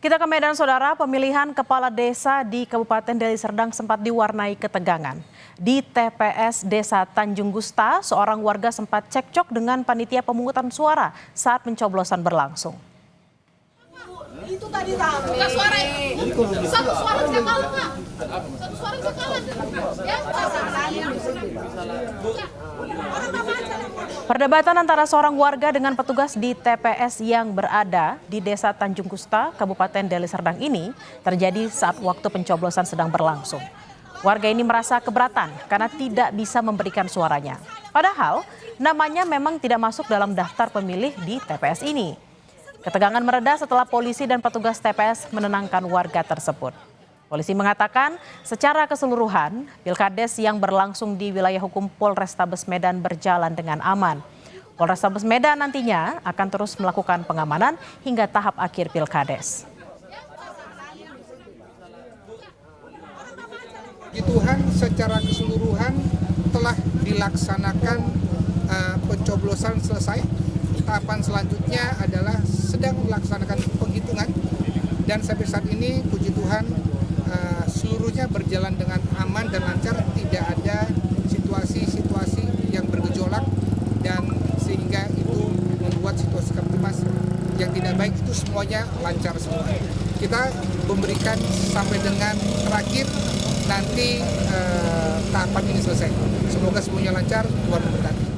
Kita ke Medan, Saudara. Pemilihan kepala desa di Kabupaten Deli Serdang sempat diwarnai ketegangan. Di TPS Desa Tanjung Gusta, seorang warga sempat cekcok dengan panitia pemungutan suara saat pencoblosan berlangsung. Itu tadi rame. Bukan suara. Satu suara bisa kalah, Kak. Satu suara bisa kalah. Ya, Perdebatan antara seorang warga dengan petugas di TPS yang berada di Desa Tanjung Gusta, Kabupaten Deli Serdang ini terjadi saat waktu pencoblosan sedang berlangsung. Warga ini merasa keberatan karena tidak bisa memberikan suaranya. Padahal namanya memang tidak masuk dalam daftar pemilih di TPS ini. Ketegangan mereda setelah polisi dan petugas TPS menenangkan warga tersebut. Polisi mengatakan secara keseluruhan Pilkades yang berlangsung di wilayah hukum Polrestabes Medan berjalan dengan aman. Polrestabes Medan nantinya akan terus melakukan pengamanan hingga tahap akhir Pilkades. Puji Tuhan secara keseluruhan telah dilaksanakan pencoblosan selesai. Tahapan selanjutnya adalah sedang melaksanakan penghitungan dan sampai saat ini puji Tuhan seluruhnya berjalan dengan aman dan lancar, tidak ada situasi-situasi yang bergejolak dan sehingga itu membuat situasi Kamtipmas yang tidak baik itu semuanya lancar semua. Kita memberikan sampai dengan terakhir nanti tahapan ini selesai. Semoga semuanya lancar, Tuhan memberkati.